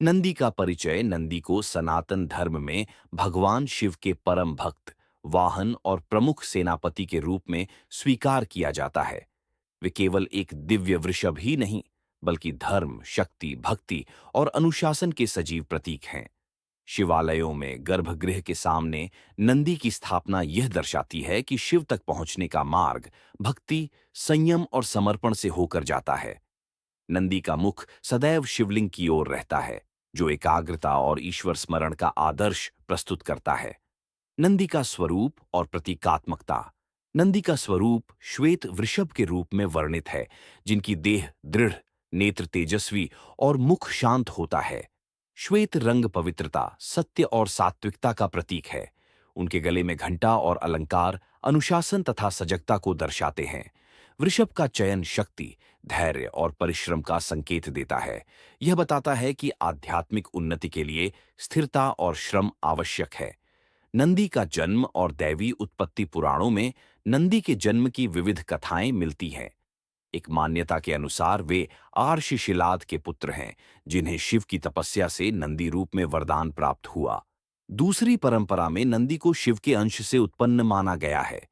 नंदी का परिचय नंदी को सनातन धर्म में भगवान शिव के परम भक्त, वाहन और प्रमुख सेनापति के रूप में स्वीकार किया जाता है। वे केवल एक दिव्य वृषभ ही नहीं, बल्कि धर्म, शक्ति, भक्ति और अनुशासन के सजीव प्रतीक हैं। शिवालयों में गर्भगृह के सामने नंदी की स्थापना यह दर्शाती है कि शिव तक पहुंचने का मार्ग भक्ति, संयम और समर्पण से होकर जाता है। नंदी का मुख सदैव शिवलिंग की ओर रहता है, जो एकाग्रता और ईश्वर स्मरण का आदर्श प्रस्तुत करता है। नंदी का स्वरूप और प्रतीकात्मकता। नंदी का स्वरूप श्वेत वृषभ के रूप में वर्णित है, जिनकी देह दृढ़, नेत्र तेजस्वी और मुख शांत होता है। श्वेत रंग पवित्रता, सत्य और सात्विकता का प्रतीक है। उनके गले में घंटा और अलंकार अनुशासन तथा सजगता को दर्शाते हैं। वृषभ का चयन शक्ति, धैर्य और परिश्रम का संकेत देता है। यह बताता है कि आध्यात्मिक उन्नति के लिए स्थिरता और श्रम आवश्यक है। नंदी का जन्म और दैवी उत्पत्ति पुराणों में नंदी के जन्म की विविध कथाएं मिलती हैं। एक मान्यता के अनुसार वे आर्षशिलाद के पुत्र हैं, जिन्हें शिव की तपस्या से नंदी रूप में वरदान प्राप्त हुआ। दूसरी परंपरा में नंदी को शिव के अंश से उत्पन्न माना गया है।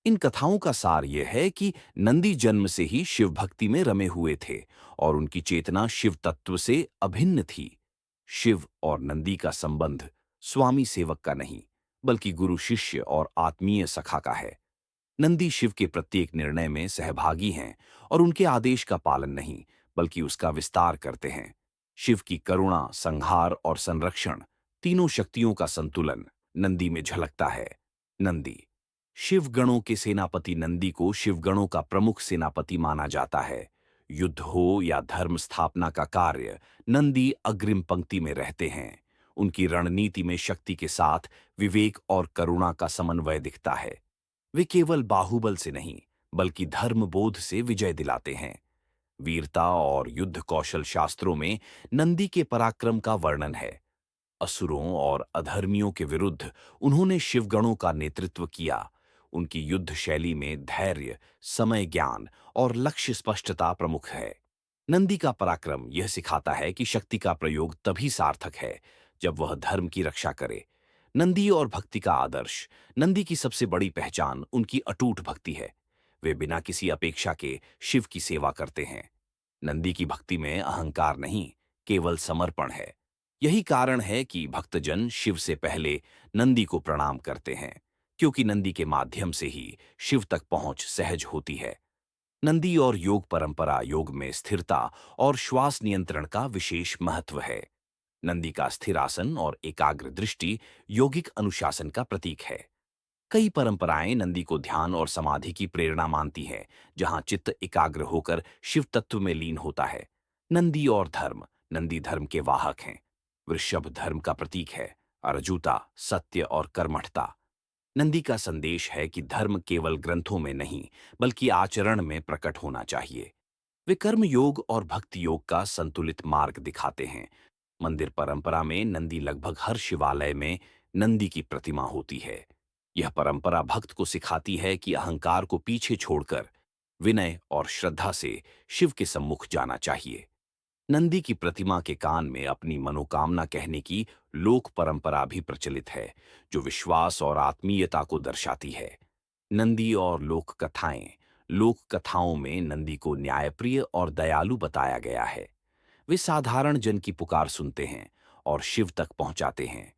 इन कथाओं का सार यह है कि नंदी जन्म से ही शिव भक्ति में रमे हुए थे और उनकी चेतना शिव तत्व से अभिन्न थी। शिव और नंदी का संबंध स्वामी सेवक का नहीं, बल्कि गुरु शिष्य और आत्मीय सखा का है। नंदी शिव के प्रत्येक निर्णय में सहभागी हैं और उनके आदेश का पालन नहीं, बल्कि उसका विस्तार करते हैं। शिव की करुणा, संहार और संरक्षण, तीनों शक्तियों का संतुलन नंदी में झलकता है। नंदी शिवगणों के सेनापति। नंदी को शिवगणों का प्रमुख सेनापति माना जाता है। युद्ध हो या धर्म स्थापना का कार्य, नंदी अग्रिम पंक्ति में रहते हैं। उनकी रणनीति में शक्ति के साथ विवेक और करुणा का समन्वय दिखता है। वे केवल बाहुबल से नहीं, बल्कि धर्म बोध से विजय दिलाते हैं। वीरता और युद्ध कौशल शास्त्रों में नंदी के पराक्रम का वर्णन है। असुरों और अधर्मियों के विरुद्ध उन्होंने शिवगणों का नेतृत्व किया। उनकी युद्ध शैली में धैर्य, समय ज्ञान और लक्ष्य स्पष्टता प्रमुख है। नंदी का पराक्रम यह सिखाता है कि शक्ति का प्रयोग तभी सार्थक है जब वह धर्म की रक्षा करे। नंदी और भक्ति का आदर्श। नंदी की सबसे बड़ी पहचान उनकी अटूट भक्ति है। वे बिना किसी अपेक्षा के शिव की सेवा करते हैं। नंदी की भक्ति में अहंकार नहीं, केवल समर्पण है। यही कारण है कि भक्तजन शिव से पहले नंदी को प्रणाम करते हैं, क्योंकि नंदी के माध्यम से ही शिव तक पहुंच सहज होती है। नंदी और योग परंपरा। योग में स्थिरता और श्वास नियंत्रण का विशेष महत्व है। नंदी का स्थिर आसन और एकाग्र दृष्टि योगिक अनुशासन का प्रतीक है। कई परंपराएं नंदी को ध्यान और समाधि की प्रेरणा मानती हैं, जहां चित्त एकाग्र होकर शिव तत्व में लीन होता है। नंदी और धर्म। नंदी धर्म के वाहक हैं। वृषभ धर्म का प्रतीक है। अर्जुता सत्य और कर्मठता। नंदी का संदेश है कि धर्म केवल ग्रंथों में नहीं, बल्कि आचरण में प्रकट होना चाहिए। वे कर्म योग और भक्ति योग का संतुलित मार्ग दिखाते हैं। मंदिर परंपरा में नंदी लगभग हर शिवालय में नंदी की प्रतिमा होती है। यह परंपरा भक्त को सिखाती है कि अहंकार को पीछे छोड़कर विनय और श्रद्धा से शिव के सम्मुख जाना चाहिए। नंदी की प्रतिमा के कान में अपनी मनोकामना कहने की लोक परंपरा भी प्रचलित है, जो विश्वास और आत्मीयता को दर्शाती है। नंदी और लोक कथाएं। लोक कथाओं में नंदी को न्यायप्रिय और दयालु बताया गया है। वे साधारण जन की पुकार सुनते हैं और शिव तक पहुंचाते हैं।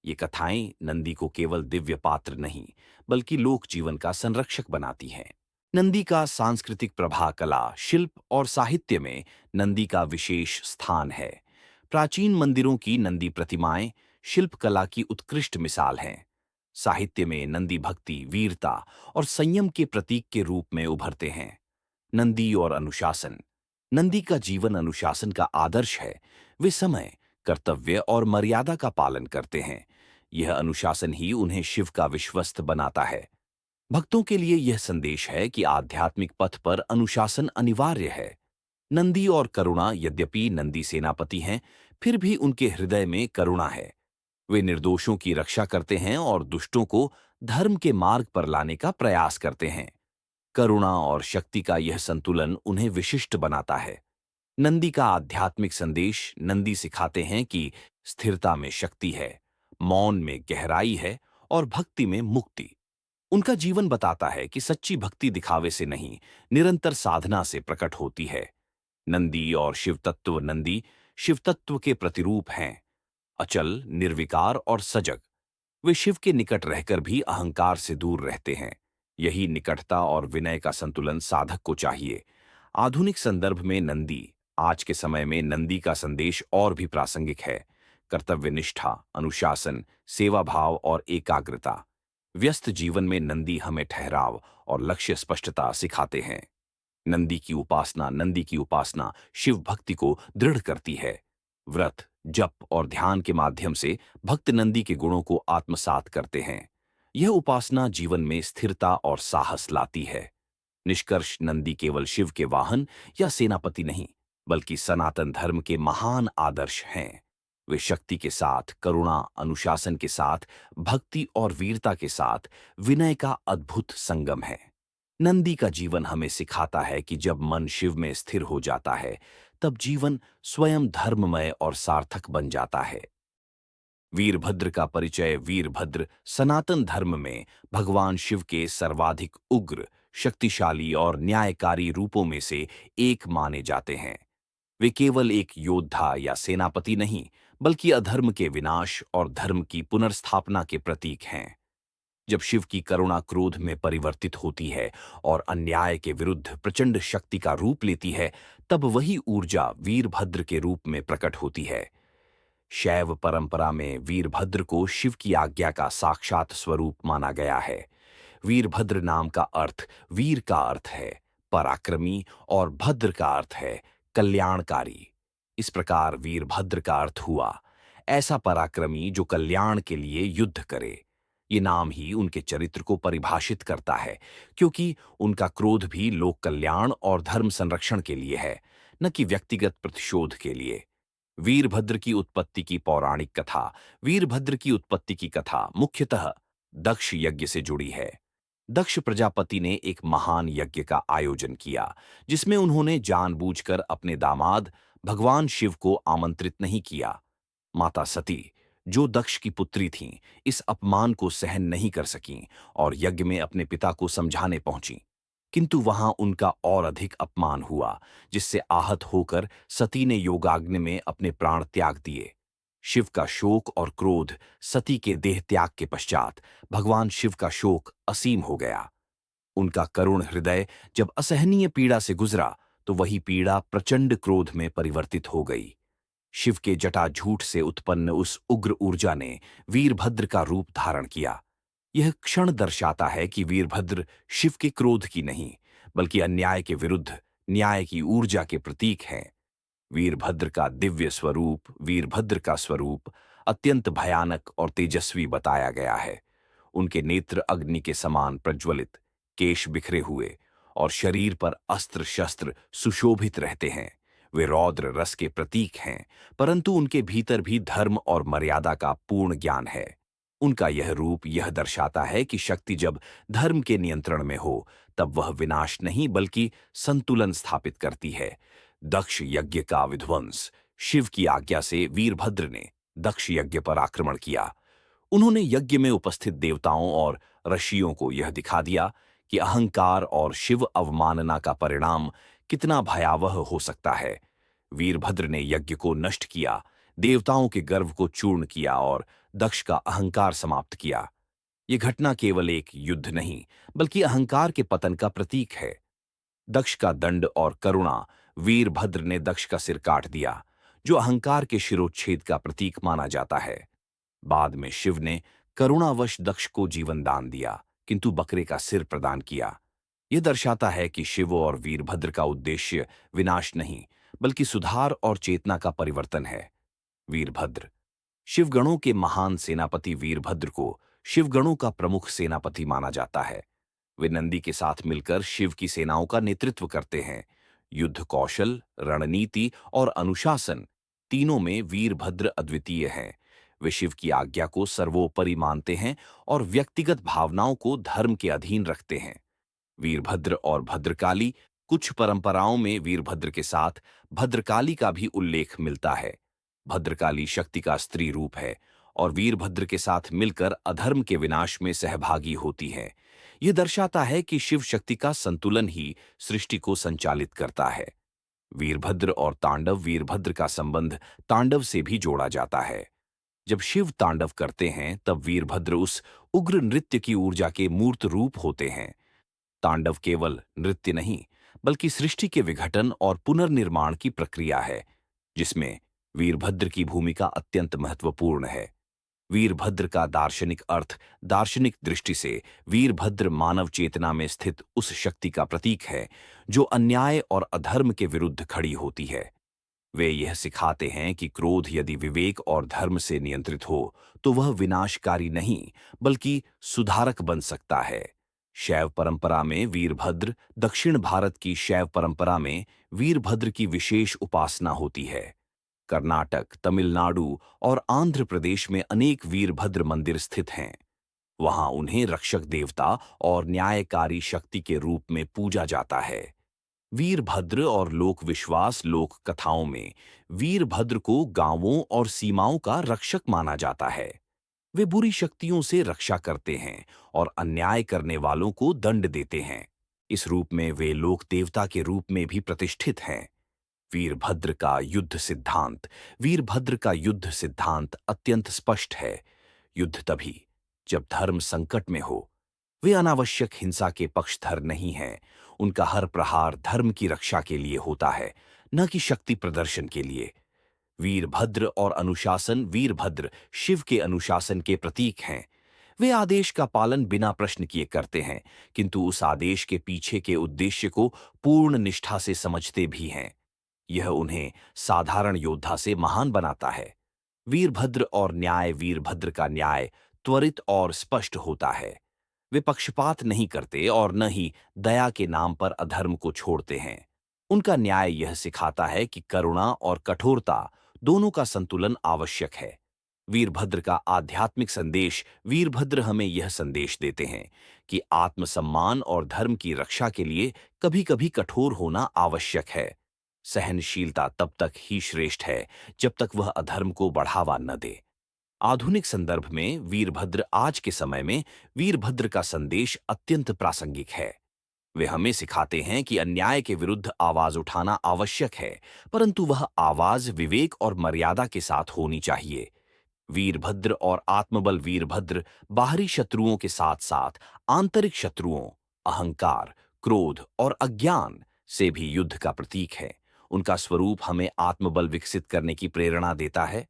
ये कथाएं नंदी को केवल दिव्य पात्र नहीं, बल्कि लोक जीवन का संरक्षक बनाती हैं। नंदी का सांस्कृतिक प्रभाव। कला, शिल्प और साहित्य में नंदी का विशेष स्थान है। प्राचीन मंदिरों की नंदी प्रतिमाएं शिल्प कला की उत्कृष्ट मिसाल हैं। साहित्य में नंदी भक्ति, वीरता और संयम के प्रतीक के रूप में उभरते हैं। नंदी और अनुशासन। नंदी का जीवन अनुशासन का आदर्श है। वे समय, कर्तव्य और मर्यादा का पालन करते हैं। यह अनुशासन ही उन्हें शिव का विश्वस्त बनाता है। भक्तों के लिए यह संदेश है कि आध्यात्मिक पथ पर अनुशासन अनिवार्य है। नंदी और करुणा। यद्यपि नंदी सेनापति हैं, फिर भी उनके हृदय में करुणा है। वे निर्दोषों की रक्षा करते हैं और दुष्टों को धर्म के मार्ग पर लाने का प्रयास करते हैं। करुणा और शक्ति का यह संतुलन उन्हें विशिष्ट बनाता है। नंदी का आध्यात्मिक संदेश। नंदी सिखाते हैं कि स्थिरता में शक्ति है, मौन में गहराई है और भक्ति में मुक्ति। उनका जीवन बताता है कि सच्ची भक्ति दिखावे से नहीं, निरंतर साधना से प्रकट होती है। नंदी और शिव तत्व। नंदी शिव तत्व के प्रतिरूप हैं, अचल, निर्विकार और सजग। वे शिव के निकट रहकर भी अहंकार से दूर रहते हैं। यही निकटता और विनय का संतुलन साधक को चाहिए। आधुनिक संदर्भ में नंदी। आज के समय में नंदी का संदेश और भी प्रासंगिक है। कर्तव्यनिष्ठा, अनुशासन, सेवा भाव और एकाग्रता। व्यस्त जीवन में नंदी हमें ठहराव और लक्ष्य स्पष्टता सिखाते हैं। नंदी की उपासना शिव भक्ति को दृढ़ करती है। व्रत, जप और ध्यान के माध्यम से भक्त नंदी के गुणों को आत्मसात करते हैं। यह उपासना जीवन में स्थिरता और साहस लाती है। निष्कर्ष, नंदी केवल शिव के वाहन या सेनापति नहीं, बल्कि सनातन धर्म के महान आदर्श हैं। वे शक्ति के साथ, करुणा, अनुशासन के साथ, भक्ति और वीरता के साथ विनय का अद्भुत संगम है। नंदी का जीवन हमें सिखाता है कि जब मन शिव में स्थिर हो जाता है, तब जीवन स्वयं धर्ममय और सार्थक बन जाता है। वीरभद्र का परिचय। वीरभद्र सनातन धर्म में भगवान शिव के सर्वाधिक उग्र, शक्तिशाली और न्यायकारी रूपों में से एक माने जाते हैं। वे केवल एक योद्धा या सेनापति नहीं, बल्कि अधर्म के विनाश और धर्म की पुनर्स्थापना के प्रतीक हैं। जब शिव की करुणा क्रोध में परिवर्तित होती है और अन्याय के विरुद्ध प्रचंड शक्ति का रूप लेती है, तब वही ऊर्जा वीरभद्र के रूप में प्रकट होती है। शैव परंपरा में वीरभद्र को शिव की आज्ञा का साक्षात स्वरूप माना गया है। वीरभद्र नाम का अर्थ, वीर का अर्थ है पराक्रमी और भद्र का अर्थ है कल्याणकारी। इस प्रकार वीरभद्र का अर्थ हुआ ऐसा पराक्रमी जो कल्याण के लिए युद्ध करे। ये नाम ही उनके चरित्र को परिभाषित करता है, क्योंकि उनका क्रोध भी लोक कल्याण और धर्म संरक्षण के लिए है, न कि व्यक्तिगत प्रतिशोध के लिए। वीरभद्र की उत्पत्ति की पौराणिक कथा। वीरभद्र की उत्पत्ति की कथा मुख्यतः दक्ष यज्ञ से जुड़ी है। दक्ष प्रजापति ने एक महान यज्ञ का आयोजन किया, जिसमें उन्होंने जानबूझकर अपने दामाद भगवान शिव को आमंत्रित नहीं किया। माता सती, जो दक्ष की पुत्री थीं, इस अपमान को सहन नहीं कर सकीं और यज्ञ में अपने पिता को समझाने पहुंचीं। किंतु वहां उनका और अधिक अपमान हुआ, जिससे आहत होकर सती ने योगाग्नि में अपने प्राण त्याग दिए। शिव का शोक और क्रोध। सती के देह त्याग के पश्चात भगवान शिव का शोक असीम हो गया। उनका करुण हृदय जब असहनीय पीड़ा से गुजरा, तो वही पीड़ा प्रचंड क्रोध में परिवर्तित हो गई। शिव के जटाझूट से उत्पन्न उस उग्र ऊर्जा ने वीरभद्र का रूप धारण किया। यह क्षण दर्शाता है कि वीरभद्र शिव के क्रोध की नहीं, बल्कि अन्याय के विरुद्ध न्याय की ऊर्जा के प्रतीक हैं। वीरभद्र का दिव्य स्वरूप। वीरभद्र का स्वरूप अत्यंत भयानक और तेजस्वी बताया गया है। उनके नेत्र अग्नि के समान प्रज्वलित, केश बिखरे हुए और शरीर पर अस्त्र शस्त्र सुशोभित रहते हैं। वे रौद्र रस के प्रतीक हैं, परंतु उनके भीतर भी धर्म और मर्यादा का पूर्ण ज्ञान है। उनका यह रूप यह दर्शाता है कि शक्ति जब धर्म के नियंत्रण में हो, तब वह विनाश नहीं बल्कि संतुलन स्थापित करती है। दक्ष यज्ञ का विध्वंस। शिव की आज्ञा से वीरभद्र ने दक्ष यज्ञ पर आक्रमण किया। उन्होंने यज्ञ में उपस्थित देवताओं और ऋषियों को यह दिखा दिया कि अहंकार और शिव अवमानना का परिणाम कितना भयावह हो सकता है। वीरभद्र ने यज्ञ को नष्ट किया, देवताओं के गर्व को चूर्ण किया और दक्ष का अहंकार समाप्त किया। यह घटना केवल एक युद्ध नहीं, बल्कि अहंकार के पतन का प्रतीक है। दक्ष का दंड और करुणा। वीरभद्र ने दक्ष का सिर काट दिया, जो अहंकार के शिरोच्छेद का प्रतीक माना जाता है। बाद में शिव ने करुणावश दक्ष को जीवन दान दिया, किंतु बकरे का सिर प्रदान किया। यह दर्शाता है कि शिव और वीरभद्र का उद्देश्य विनाश नहीं, बल्कि सुधार और चेतना का परिवर्तन है। वीरभद्र शिवगणों के महान सेनापति। वीरभद्र को शिवगणों का प्रमुख सेनापति माना जाता है। वे नंदी के साथ मिलकर शिव की सेनाओं का नेतृत्व करते हैं। युद्ध कौशल, रणनीति और अनुशासन, तीनों में वीरभद्र अद्वितीय हैं। वे शिव की आज्ञा को सर्वोपरि मानते हैं और व्यक्तिगत भावनाओं को धर्म के अधीन रखते हैं। वीरभद्र और भद्रकाली कुछ परंपराओं में वीरभद्र के साथ भद्रकाली का भी उल्लेख मिलता है। भद्रकाली शक्ति का स्त्री रूप है और वीरभद्र के साथ मिलकर अधर्म के विनाश में सहभागी होती है। यह दर्शाता है कि शिव शक्ति का संतुलन ही सृष्टि को संचालित करता है। वीरभद्र और तांडव वीरभद्र का संबंध तांडव से भी जोड़ा जाता है। जब शिव तांडव करते हैं तब वीरभद्र उस उग्र नृत्य की ऊर्जा के मूर्त रूप होते हैं। तांडव केवल नृत्य नहीं, बल्कि सृष्टि के विघटन और पुनर्निर्माण की प्रक्रिया है, जिसमें वीरभद्र की भूमिका अत्यंत महत्वपूर्ण है। वीरभद्र का दार्शनिक अर्थ, दार्शनिक दृष्टि से वीरभद्र मानव चेतना में स्थित उस शक्ति का प्रतीक है जो अन्याय और अधर्म के विरुद्ध खड़ी होती है। वे यह सिखाते हैं कि क्रोध यदि विवेक और धर्म से नियंत्रित हो तो वह विनाशकारी नहीं, बल्कि सुधारक बन सकता है। शैव परंपरा में वीरभद्र, दक्षिण भारत की शैव परंपरा में वीरभद्र की विशेष उपासना होती है। कर्नाटक, तमिलनाडु और आंध्र प्रदेश में अनेक वीरभद्र मंदिर स्थित हैं। वहां उन्हें रक्षक देवता और न्यायकारी शक्ति के रूप में पूजा जाता है। वीरभद्र और लोक विश्वास, लोक कथाओं में वीरभद्र को गांवों और सीमाओं का रक्षक माना जाता है। वे बुरी शक्तियों से रक्षा करते हैं और अन्याय करने वालों को दंड देते हैं। इस रूप में वे लोक देवता के रूप में भी प्रतिष्ठित हैं। वीरभद्र का युद्ध सिद्धांत वीरभद्र का युद्ध सिद्धांत अत्यंत स्पष्ट है। युद्ध तभी जब धर्म संकट में हो। वे अनावश्यक हिंसा के पक्षधर नहीं हैं। उनका हर प्रहार धर्म की रक्षा के लिए होता है, न कि शक्ति प्रदर्शन के लिए। वीरभद्र और अनुशासन वीरभद्र शिव के अनुशासन के प्रतीक हैं। वे आदेश का पालन बिना प्रश्न किए करते हैं, किंतु उस आदेश के पीछे के उद्देश्य को पूर्ण निष्ठा से समझते भी हैं। यह उन्हें साधारण योद्धा से महान बनाता है। वीरभद्र और न्याय वीरभद्र का न्याय त्वरित और स्पष्ट होता है। वे पक्षपात नहीं करते और न ही दया के नाम पर अधर्म को छोड़ते हैं। उनका न्याय यह सिखाता है कि करुणा और कठोरता दोनों का संतुलन आवश्यक है। वीरभद्र का आध्यात्मिक संदेश वीरभद्र हमें यह संदेश देते हैं कि आत्मसम्मान और धर्म की रक्षा के लिए कभी-कभी कठोर होना आवश्यक है। सहनशीलता तब तक ही श्रेष्ठ है जब तक वह अधर्म को बढ़ावा न दे। आधुनिक संदर्भ में वीरभद्र आज के समय में वीरभद्र का संदेश अत्यंत प्रासंगिक है। वे हमें सिखाते हैं कि अन्याय के विरुद्ध आवाज उठाना आवश्यक है, परंतु वह आवाज विवेक और मर्यादा के साथ होनी चाहिए। वीरभद्र और आत्मबल वीरभद्र बाहरी शत्रुओं के साथ साथ आंतरिक शत्रुओं, अहंकार, क्रोध और अज्ञान से भी युद्ध का प्रतीक है। उनका स्वरूप हमें आत्मबल विकसित करने की प्रेरणा देता है।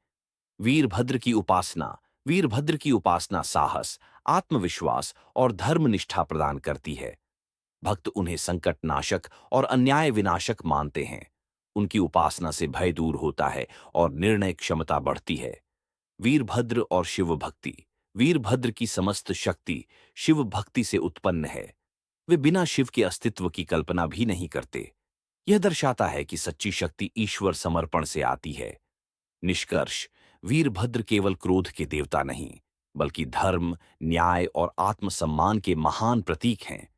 वीरभद्र की उपासना वीरभद्र की उपासना साहस, आत्मविश्वास और धर्मनिष्ठा प्रदान करती है। भक्त उन्हें संकट नाशक और अन्याय विनाशक मानते हैं। उनकी उपासना से भय दूर होता है और निर्णय क्षमता बढ़ती है। वीरभद्र और शिव भक्ति वीरभद्र की समस्त शक्ति शिव भक्ति से उत्पन्न है। वे बिना शिव के अस्तित्व की कल्पना भी नहीं करते। यह दर्शाता है कि सच्ची शक्ति ईश्वर समर्पण से आती है। निष्कर्ष, वीरभद्र केवल क्रोध के देवता नहीं, बल्कि धर्म, न्याय और आत्मसम्मान के महान प्रतीक हैं।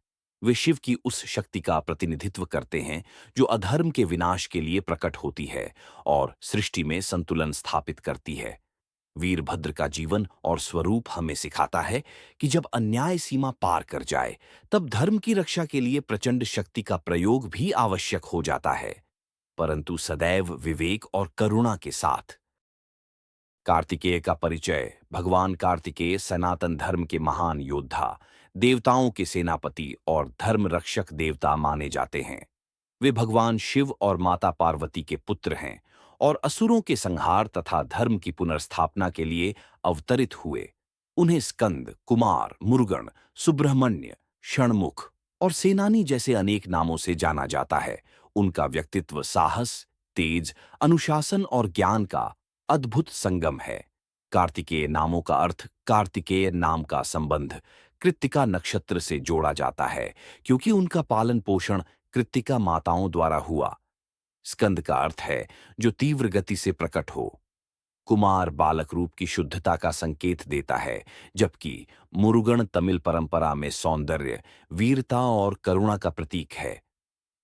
वे शिव की उस शक्ति का प्रतिनिधित्व करते हैं जो अधर्म के विनाश के लिए प्रकट होती है और सृष्टि में संतुलन स्थापित करती है। वीरभद्र का जीवन और स्वरूप हमें सिखाता है कि जब अन्याय सीमा पार कर जाए, तब धर्म की रक्षा के लिए प्रचंड शक्ति का प्रयोग भी आवश्यक हो जाता है, परंतु सदैव विवेक और करुणा के साथ। कार्तिकेय का परिचय भगवान कार्तिकेय सनातन धर्म के महान योद्धा, देवताओं के सेनापति और धर्म रक्षक देवता माने जाते हैं। वे भगवान शिव और माता पार्वती के पुत्र हैं और असुरों के संहार तथा धर्म की पुनर्स्थापना के लिए अवतरित हुए। उन्हें स्कंद, कुमार, मुरुगन, सुब्रह्मण्य, षणमुख और सेनानी जैसे अनेक नामों से जाना जाता है। उनका व्यक्तित्व साहस, तेज, अनुशासन और ज्ञान का अद्भुत संगम है। कार्तिकेय नामों का अर्थ कार्तिकेय नाम का संबंध कृत्तिका नक्षत्र से जोड़ा जाता है, क्योंकि उनका पालन पोषण कृत्तिका माताओं द्वारा हुआ। स्कंद का अर्थ है जो तीव्र गति से प्रकट हो। कुमार बालक रूप की शुद्धता का संकेत देता है, जबकि मुरुगन तमिल परंपरा में सौंदर्य, वीरता और करुणा का प्रतीक है।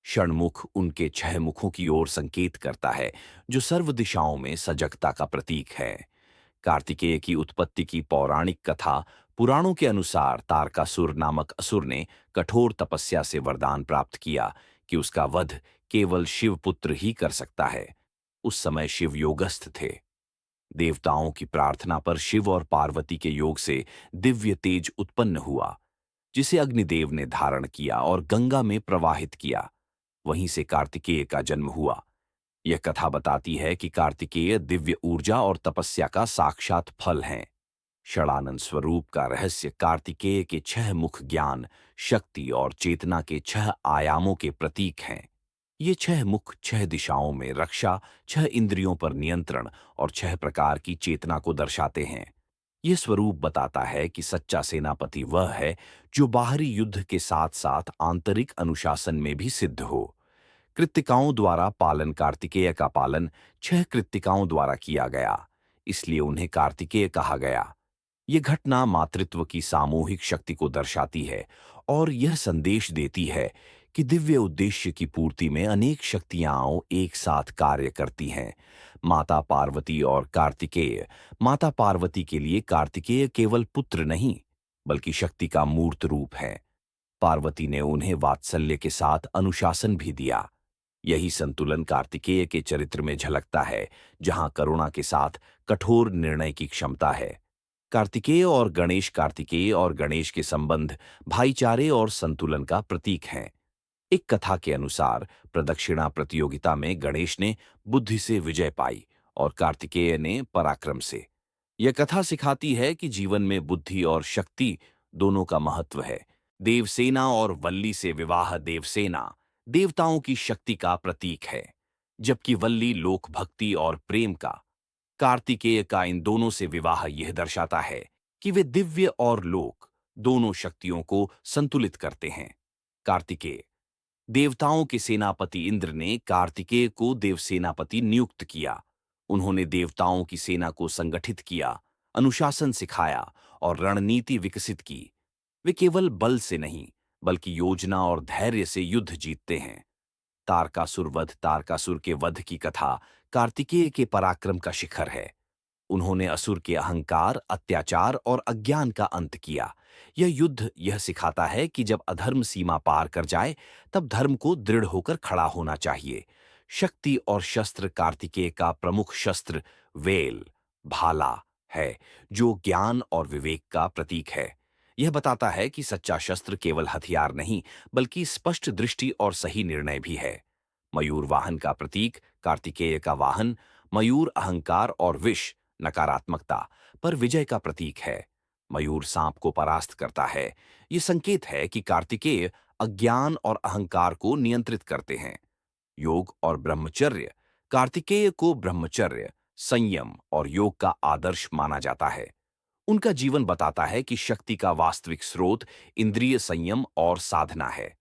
षणमुख उनके छह मुखों की ओर संकेत करता है, जो सर्व दिशाओं में सजगता का प्रतीक है। कार्तिकेय की उत्पत्ति की पौराणिक कथा। पुराणों के अनुसार तारकासुर नामक असुर ने कठोर तपस्या से वरदान प्राप्त किया कि उसका वध केवल शिवपुत्र ही कर सकता है। उस समय शिव योगस्थ थे। देवताओं की प्रार्थना पर शिव और पार्वती के योग से दिव्य तेज उत्पन्न हुआ, जिसे अग्निदेव ने धारण किया और गंगा में प्रवाहित किया। वहीं से कार्तिकेय का जन्म हुआ। यह कथा बताती है कि कार्तिकेय दिव्य ऊर्जा और तपस्या का साक्षात फल हैं। षडानंद स्वरूप का रहस्य कार्तिकेय के छह मुख ज्ञान, शक्ति और चेतना के छह आयामों के प्रतीक हैं। ये छह मुख छह दिशाओं में रक्षा, छह इंद्रियों पर नियंत्रण और छह प्रकार की चेतना को दर्शाते हैं। ये स्वरूप बताता है कि सच्चा सेनापति वह है जो बाहरी युद्ध के साथ साथ आंतरिक अनुशासन में भी सिद्ध हो। कृत्तिकाओं द्वारा पालन। कार्तिकेय का पालन छह कृत्तिकाओं द्वारा किया गया, इसलिए उन्हें कार्तिकेय कहा गया। ये घटना मातृत्व की सामूहिक शक्ति को दर्शाती है और यह संदेश देती है कि दिव्य उद्देश्य की पूर्ति में अनेक शक्तियां एक साथ कार्य करती हैं। माता पार्वती और कार्तिकेय। माता पार्वती के लिए कार्तिकेय केवल पुत्र नहीं, बल्कि शक्ति का मूर्त रूप है। पार्वती ने उन्हें वात्सल्य के साथ अनुशासन भी दिया। यही संतुलन कार्तिकेय के चरित्र में झलकता है, जहां करुणा के साथ कठोर निर्णय की क्षमता है। कार्तिकेय और गणेश के संबंध भाईचारे और संतुलन का प्रतीक हैं। एक कथा के अनुसार प्रदक्षिणा प्रतियोगिता में गणेश ने बुद्धि से विजय पाई और कार्तिकेय ने पराक्रम से। यह कथा सिखाती है कि जीवन में बुद्धि और शक्ति दोनों का महत्व है। देवसेना और वल्ली से विवाह। देवसेना देवताओं की शक्ति का प्रतीक है, जबकि वल्ली लोक भक्ति और प्रेम का। कार्तिकेय का इन दोनों से विवाह यह दर्शाता है कि वे दिव्य और लोक दोनों शक्तियों को संतुलित करते हैं। कार्तिकेय देवताओं के सेनापति इंद्र ने कार्तिकेय को देवसेनापति नियुक्त किया। उन्होंने देवताओं की सेना को संगठित किया, अनुशासन सिखाया और रणनीति विकसित की। वे केवल बल से नहीं, बल्कि योजना और धैर्य से युद्ध जीतते हैं। तारकासुर के वध की कथा कार्तिकेय के पराक्रम का शिखर है। उन्होंने असुर के अहंकार, अत्याचार और अज्ञान का अंत किया। यह युद्ध यह सिखाता है कि जब अधर्म सीमा पार कर जाए, तब धर्म को दृढ़ होकर खड़ा होना चाहिए। शक्ति और शस्त्र। कार्तिकेय का प्रमुख शस्त्र वेल, भाला है, जो ज्ञान और विवेक का प्रतीक है। यह बताता है कि सच्चा शस्त्र केवल हथियार नहीं, बल्कि स्पष्ट दृष्टि और सही निर्णय भी है। मयूर वाहन का प्रतीक। कार्तिकेय का वाहन मयूर अहंकार और विष, नकारात्मकता पर विजय का प्रतीक है। मयूर सांप को परास्त करता है। ये संकेत है कि कार्तिकेय अज्ञान और अहंकार को नियंत्रित करते हैं। योग और ब्रह्मचर्य। कार्तिकेय को ब्रह्मचर्य, संयम और योग का आदर्श माना जाता है। उनका जीवन बताता है कि शक्ति का वास्तविक स्रोत इंद्रिय संयम और साधना है।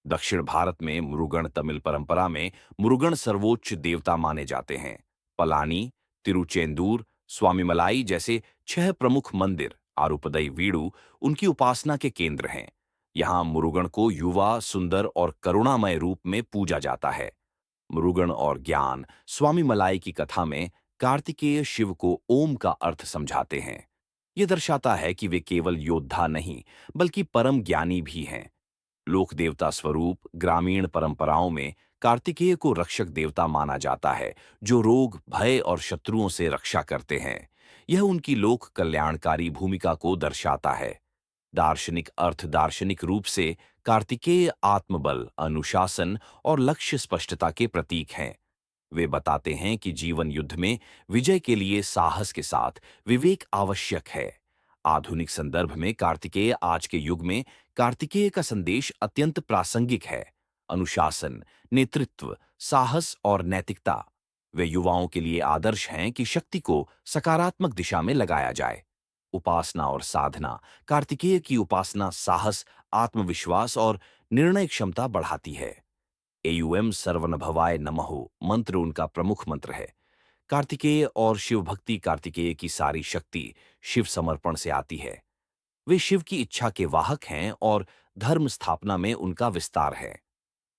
दक्षिण भारत में मुरुगन तमिल परंपरा में मुरुगन सर्वोच्च देवता माने जाते हैं। पलानी, तिरुचेंदूर, स्वामीमलाई जैसे छह प्रमुख मंदिर, आरुपदई वीडू उनकी उपासना के केंद्र हैं। यहाँ मुरुगन को युवा, सुंदर और करुणामय रूप में पूजा जाता है। मुरुगन और ज्ञान। स्वामीमलाई की कथा में कार्तिकेय शिव को ओम का अर्थ समझाते हैं। यह दर्शाता है कि वे केवल योद्धा नहीं, बल्कि परम ज्ञानी भी हैं। लोक देवता स्वरूप। ग्रामीण परंपराओं में कार्तिकेय को रक्षक देवता माना जाता है, जो रोग, भय और शत्रुओं से रक्षा करते हैं। यह उनकी लोक कल्याणकारी भूमिका को दर्शाता है। दार्शनिक अर्थ। दार्शनिक रूप से कार्तिकेय आत्मबल, अनुशासन और लक्ष्य स्पष्टता के प्रतीक हैं। वे बताते हैं कि जीवन युद्ध में विजय के लिए साहस के साथ विवेक आवश्यक है। आधुनिक संदर्भ में कार्तिकेय। आज के युग में कार्तिकेय का संदेश अत्यंत प्रासंगिक है। अनुशासन, नेतृत्व, साहस और नैतिकता। वे युवाओं के लिए आदर्श हैं कि शक्ति को सकारात्मक दिशा में लगाया जाए। उपासना और साधना। कार्तिकेय की उपासना साहस, आत्मविश्वास और निर्णय क्षमता बढ़ाती है। एयुएम सर्वनभवाय नमः मंत्र उनका प्रमुख मंत्र है। कार्तिकेय और शिव भक्ति। कार्तिकेय की सारी शक्ति शिव समर्पण से आती है। वे शिव की इच्छा के वाहक हैं और धर्म स्थापना में उनका विस्तार है।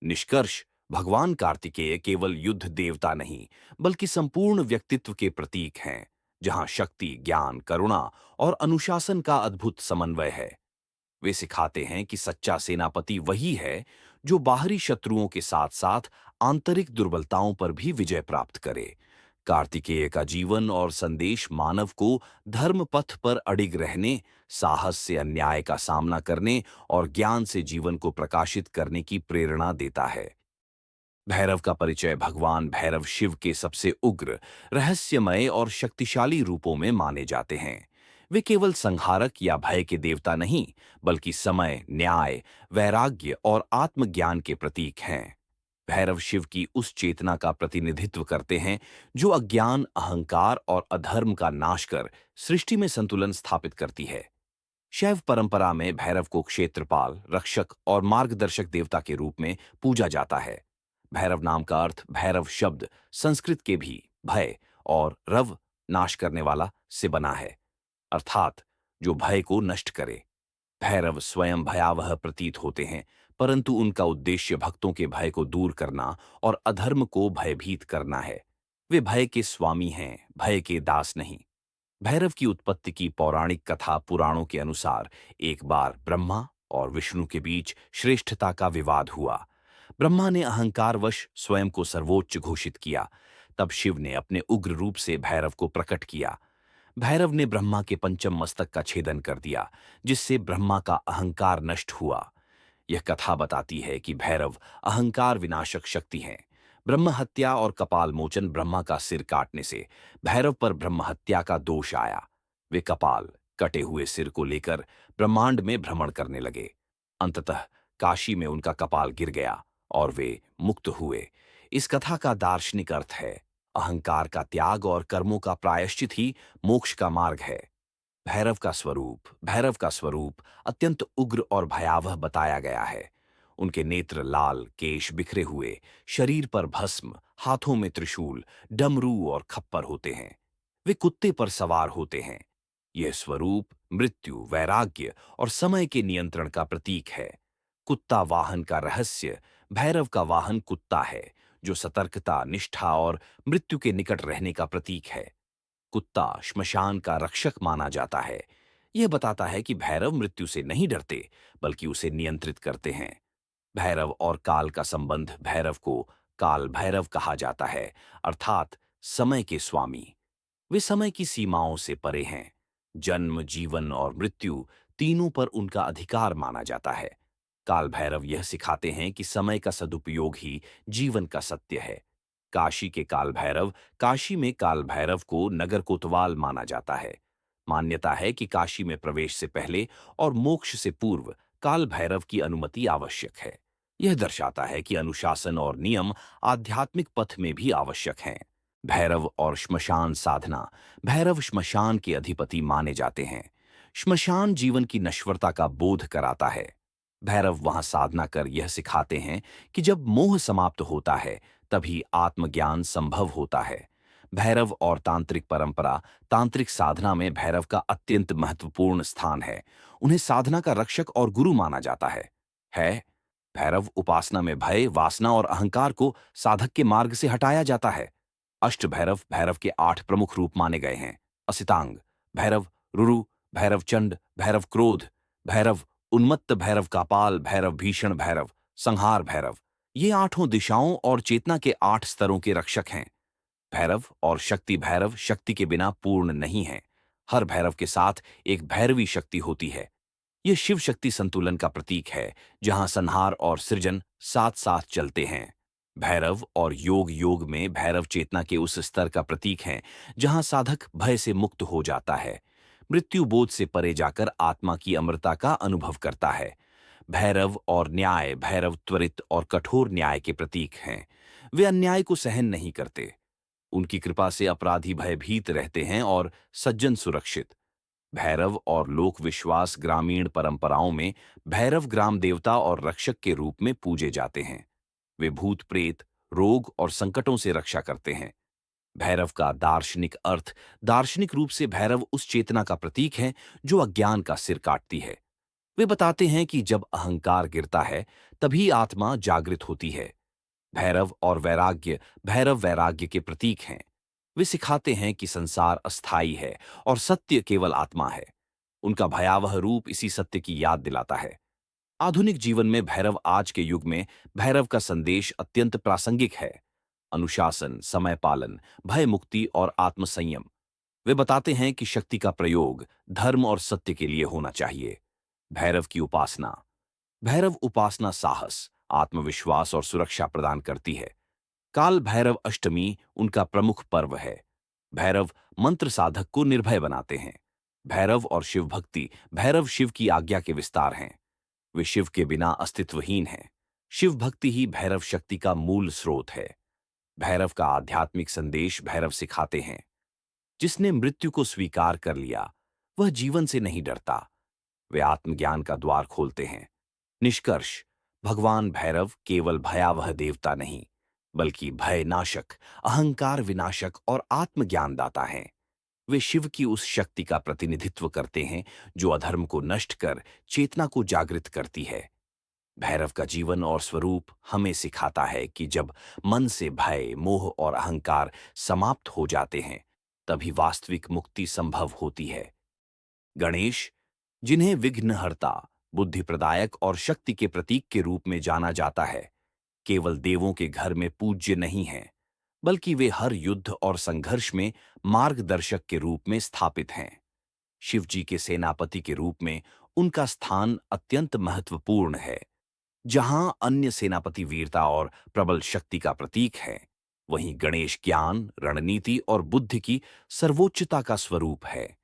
निष्कर्ष, भगवान कार्तिकेय केवल युद्ध देवता नहीं, बल्कि संपूर्ण व्यक्तित्व के प्रतीक हैं, जहां शक्ति, ज्ञान, करुणा और अनुशासन का अद्भुत समन्वय है। वे सिखाते हैं कि सच्चा सेनापति वही है जो बाहरी शत्रुओं के साथ साथ आंतरिक दुर्बलताओं पर भी विजय प्राप्त करे। कार्तिकेय का जीवन और संदेश मानव को धर्म पथ पर अडिग रहने, साहस से अन्याय का सामना करने और ज्ञान से जीवन को प्रकाशित करने की प्रेरणा देता है। भैरव का परिचय भगवान भैरव शिव के सबसे उग्र, रहस्यमय और शक्तिशाली रूपों में माने जाते हैं। वे केवल संहारक या भय के देवता नहीं, बल्कि समय, न्याय, वैराग्य और आत्मज्ञान के प्रतीक हैं। भैरव शिव की उस चेतना का प्रतिनिधित्व करते हैं जो अज्ञान, अहंकार और अधर्म का नाश कर सृष्टि में संतुलन स्थापित करती है। शैव परंपरा में भैरव को क्षेत्रपाल, रक्षक और मार्गदर्शक देवता के रूप में पूजा जाता है। भैरव नाम का अर्थ भैरव शब्द संस्कृत के भी भय और रव नाश करने वाला से बना है, अर्थात जो भय को नष्ट करे। भैरव स्वयं भयावह प्रतीत होते हैं, परंतु उनका उद्देश्य भक्तों के भय को दूर करना और अधर्म को भयभीत करना है। वे भय के स्वामी हैं, भय के दास नहीं। भैरव की उत्पत्ति की पौराणिक कथा पुराणों के अनुसार एक बार ब्रह्मा और विष्णु के बीच श्रेष्ठता का विवाद हुआ। ब्रह्मा ने अहंकारवश स्वयं को सर्वोच्च घोषित किया। तब शिव ने अपने उग्र रूप से भैरव को प्रकट किया। भैरव ने ब्रह्मा के पंचम मस्तक का छेदन कर दिया, जिससे ब्रह्मा का अहंकार नष्ट हुआ। यह कथा बताती है कि भैरव अहंकार विनाशक शक्ति हैं। ब्रह्म हत्या और कपाल मोचन ब्रह्मा का सिर काटने से भैरव पर ब्रह्म हत्या का दोष आया। वे कपाल, कटे हुए सिर को लेकर ब्रह्मांड में भ्रमण करने लगे। अंततः काशी में उनका कपाल गिर गया और वे मुक्त हुए। इस कथा का दार्शनिक अर्थ है, अहंकार का त्याग और कर्मों का प्रायश्चित ही मोक्ष का मार्ग है। भैरव का स्वरूप अत्यंत उग्र और भयावह बताया गया है। उनके नेत्र लाल, केश बिखरे हुए, शरीर पर भस्म, हाथों में त्रिशूल, डमरू और खप्पर होते हैं। वे कुत्ते पर सवार होते हैं। यह स्वरूप मृत्यु, वैराग्य और समय के नियंत्रण का प्रतीक है। कुत्ता वाहन का रहस्य, भैरव का वाहन कुत्ता है, जो सतर्कता, निष्ठा और मृत्यु के निकट रहने का प्रतीक है। कुत्ता श्मशान का रक्षक माना जाता है। यह बताता है कि भैरव मृत्यु से नहीं डरते, बल्कि उसे नियंत्रित करते हैं। भैरव और काल का संबंध, भैरव को काल भैरव कहा जाता है, अर्थात समय के स्वामी। वे समय की सीमाओं से परे हैं। जन्म, जीवन और मृत्यु तीनों पर उनका अधिकार माना जाता है। काल भैरव यह सिखाते हैं कि समय का सदुपयोग ही जीवन का सत्य है। काशी में काल भैरव को नगर कोतवाल माना जाता है। मान्यता है कि काशी में प्रवेश से पहले और मोक्ष से पूर्व काल भैरव की अनुमति आवश्यक है। यह दर्शाता है कि अनुशासन और नियम आध्यात्मिक पथ में भी आवश्यक हैं। भैरव और श्मशान साधना, भैरव श्मशान के अधिपति माने जाते हैं। श्मशान जीवन की नश्वरता का बोध कराता है। भैरव वहां साधना कर यह सिखाते हैं कि जब मोह समाप्त होता है, तभी आत्मज्ञान संभव होता है। भैरव और तांत्रिक परंपरा, तांत्रिक साधना में भैरव का अत्यंत महत्वपूर्ण स्थान है। उन्हें साधना का रक्षक और गुरु माना जाता है। भैरव उपासना में भय, वासना और अहंकार को साधक के मार्ग से हटाया जाता है। अष्ट भैरव भैरव के 8 प्रमुख रूप माने गए हैं। असितांग भैरव, रुरु भैरव, चंड भैरव, क्रोध भैरव, उन्मत्त भैरव, कापाल भैरव, भीषण भैरव, संहार भैरव। ये 8 दिशाओं और चेतना के 8 स्तरों के रक्षक हैं। भैरव और शक्ति भैरव शक्ति के बिना पूर्ण नहीं है। हर भैरव के साथ एक भैरवी शक्ति होती है। यह शिव शक्ति संतुलन का प्रतीक है, जहां संहार और सृजन साथ साथ चलते हैं। भैरव और योग में भैरव चेतना के उस स्तर का प्रतीक है जहां साधक भय से मुक्त हो जाता है, मृत्यु बोध से परे जाकर आत्मा की अमरता का अनुभव करता है। भैरव और न्याय भैरव त्वरित और कठोर न्याय के प्रतीक हैं। वे अन्याय को सहन नहीं करते। उनकी कृपा से अपराधी भयभीत रहते हैं और सज्जन सुरक्षित। भैरव और लोक विश्वास, ग्रामीण परंपराओं में भैरव ग्राम देवता और रक्षक के रूप में पूजे जाते हैं। वे भूत प्रेत, रोग और संकटों से रक्षा करते हैं। भैरव का दार्शनिक अर्थ, दार्शनिक रूप से भैरव उस चेतना का प्रतीक है जो अज्ञान का सिर काटती है। वे बताते हैं कि जब अहंकार गिरता है तभी आत्मा जागृत होती है। भैरव वैराग्य के प्रतीक हैं। वे सिखाते हैं कि संसार अस्थाई है और सत्य केवल आत्मा है। उनका भयावह रूप इसी सत्य की याद दिलाता है। आधुनिक जीवन में भैरव आज के युग में भैरव का संदेश अत्यंत प्रासंगिक है। अनुशासन, समय पालन, भय मुक्ति और आत्मसंयम। वे बताते हैं कि शक्ति का प्रयोग धर्म और सत्य के लिए होना चाहिए। भैरव की उपासना। भैरव उपासना साहस, आत्मविश्वास और सुरक्षा प्रदान करती है। काल भैरव अष्टमी उनका प्रमुख पर्व है। भैरव मंत्र साधक को निर्भय बनाते हैं। भैरव और शिव भक्ति। भैरव शिव की आज्ञा के विस्तार हैं। वे शिव के बिना अस्तित्वहीन हैं। शिव भक्ति ही भैरव शक्ति का मूल स्रोत है। भैरव का आध्यात्मिक संदेश। भैरव सिखाते हैं, जिसने मृत्यु को स्वीकार कर लिया वह जीवन से नहीं डरता। वे आत्मज्ञान का द्वार खोलते हैं। निष्कर्ष, भगवान भैरव केवल भयावह देवता नहीं, बल्कि भय नाशक, अहंकार विनाशक और आत्मज्ञानदाता हैं। वे शिव की उस शक्ति का प्रतिनिधित्व करते हैं जो अधर्म को नष्ट कर चेतना को जागृत करती है। भैरव का जीवन और स्वरूप हमें सिखाता है कि जब मन से भय, मोह और अहंकार समाप्त हो जाते हैं, तभी वास्तविक मुक्ति संभव होती है। गणेश, जिन्हें विघ्नहर्ता, बुद्धि प्रदायक और शक्ति के प्रतीक के रूप में जाना जाता है, केवल देवों के घर में पूज्य नहीं हैं, बल्कि वे हर युद्ध और संघर्ष में मार्गदर्शक के रूप में स्थापित हैं। शिव जी के सेनापति के रूप में उनका स्थान अत्यंत महत्वपूर्ण है। जहां अन्य सेनापति वीरता और प्रबल शक्ति का प्रतीक है, वहीं गणेश ज्ञान, रणनीति और बुद्धि की सर्वोच्चता का स्वरूप है।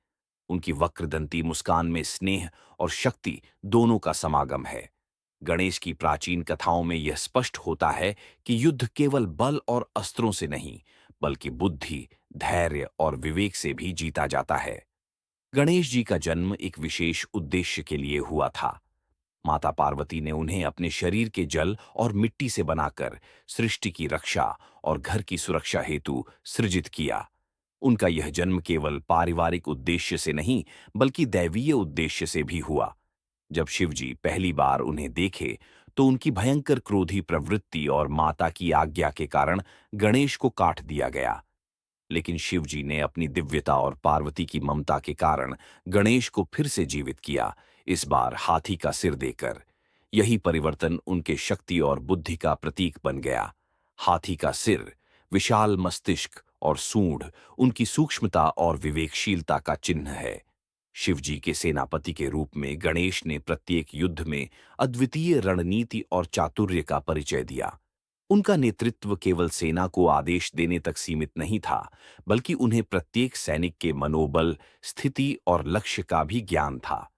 उनकी वक्रदंती मुस्कान में स्नेह और शक्ति दोनों का समागम है। गणेश की प्राचीन कथाओं में यह स्पष्ट होता है कि युद्ध केवल बल और अस्त्रों से नहीं, बल्कि बुद्धि, धैर्य और विवेक से भी जीता जाता है। गणेश जी का जन्म एक विशेष उद्देश्य के लिए हुआ था। माता पार्वती ने उन्हें अपने शरीर के जल और मिट्टी से बनाकर सृष्टि की रक्षा और घर की सुरक्षा हेतु सृजित किया। उनका यह जन्म केवल पारिवारिक उद्देश्य से नहीं, बल्कि दैवीय उद्देश्य से भी हुआ। जब शिवजी पहली बार उन्हें देखे तो उनकी भयंकर क्रोधी प्रवृत्ति और माता की आज्ञा के कारण गणेश को काट दिया गया। लेकिन शिवजी ने अपनी दिव्यता और पार्वती की ममता के कारण गणेश को फिर से जीवित किया, इस बार हाथी का सिर देकर। यही परिवर्तन उनके शक्ति और बुद्धि का प्रतीक बन गया। हाथी का सिर, विशाल मस्तिष्क और सूंड उनकी सूक्ष्मता और विवेकशीलता का चिन्ह है। शिवजी के सेनापति के रूप में गणेश ने प्रत्येक युद्ध में अद्वितीय रणनीति और चातुर्य का परिचय दिया। उनका नेतृत्व केवल सेना को आदेश देने तक सीमित नहीं था, बल्कि उन्हें प्रत्येक सैनिक के मनोबल, स्थिति और लक्ष्य का भी ज्ञान था।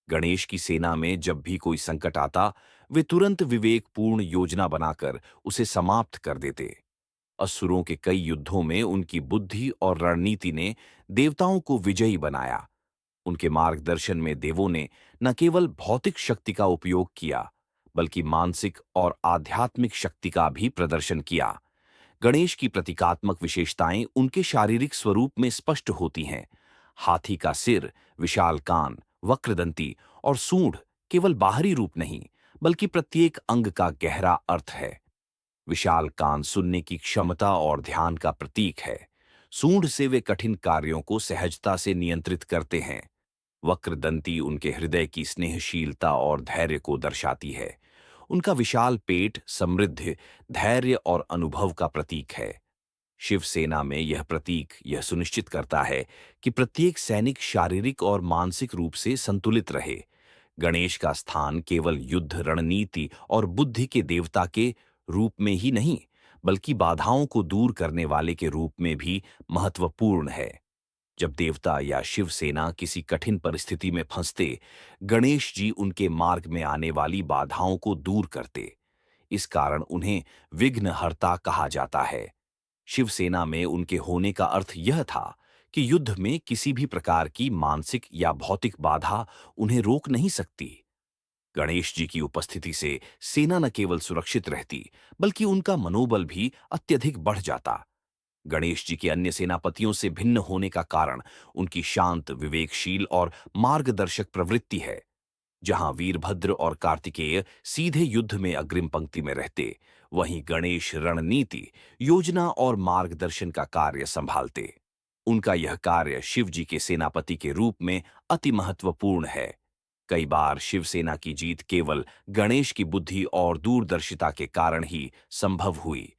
गणेश की सेना में जब भी कोई संकट आता, वे तुरंत विवेकपूर्ण योजना बनाकर उसे समाप्त कर देते। असुरों के कई युद्धों में उनकी बुद्धि और रणनीति ने देवताओं को विजयी बनाया। उनके मार्गदर्शन में देवों ने न केवल भौतिक शक्ति का उपयोग किया, बल्कि मानसिक और आध्यात्मिक शक्ति का भी प्रदर्शन किया। गणेश की प्रतीकात्मक विशेषताएं उनके शारीरिक स्वरूप में स्पष्ट होती हैं। हाथी का सिर, विशाल कान, वक्रदंती और सूंड केवल बाहरी रूप नहीं, बल्कि प्रत्येक अंग का गहरा अर्थ है। विशाल कान सुनने की क्षमता और ध्यान का प्रतीक है। सूंड से वे कठिन कार्यों को सहजता से नियंत्रित करते हैं। वक्रदंती उनके हृदय की स्नेहशीलता और धैर्य को दर्शाती है। उनका विशाल पेट समृद्धि, धैर्य और अनुभव का प्रतीक है। शिवसेना में यह प्रतीक यह सुनिश्चित करता है कि प्रत्येक सैनिक शारीरिक और मानसिक रूप से संतुलित रहे। गणेश का स्थान केवल युद्ध, रणनीति और बुद्धि के देवता के रूप में ही नहीं, बल्कि बाधाओं को दूर करने वाले के रूप में भी महत्वपूर्ण है। जब देवता या शिव सेना किसी कठिन परिस्थिति में फंसते, गणेश जी उनके मार्ग में आने वाली बाधाओं को दूर करते। इस कारण उन्हें विघ्नहर्ता कहा जाता है। शिवसेना में उनके होने का अर्थ यह था कि युद्ध में किसी भी प्रकार की मानसिक या भौतिक बाधा उन्हें रोक नहीं सकती। गणेश जी की उपस्थिति से सेना न केवल सुरक्षित रहती, बल्कि उनका मनोबल भी अत्यधिक बढ़ जाता। गणेश जी के अन्य सेनापतियों से भिन्न होने का कारण उनकी शांत, विवेकशील और मार्गदर्शक प्रवृत्ति है। जहां वीरभद्र और कार्तिकेय सीधे युद्ध में अग्रिम पंक्ति में रहते, वहीं गणेश रणनीति, योजना और मार्गदर्शन का कार्य संभालते। उनका यह कार्य शिव जी के सेनापति के रूप में अति महत्वपूर्ण है। कई बार शिवसेना की जीत केवल गणेश की बुद्धि और दूरदर्शिता के कारण ही संभव हुई,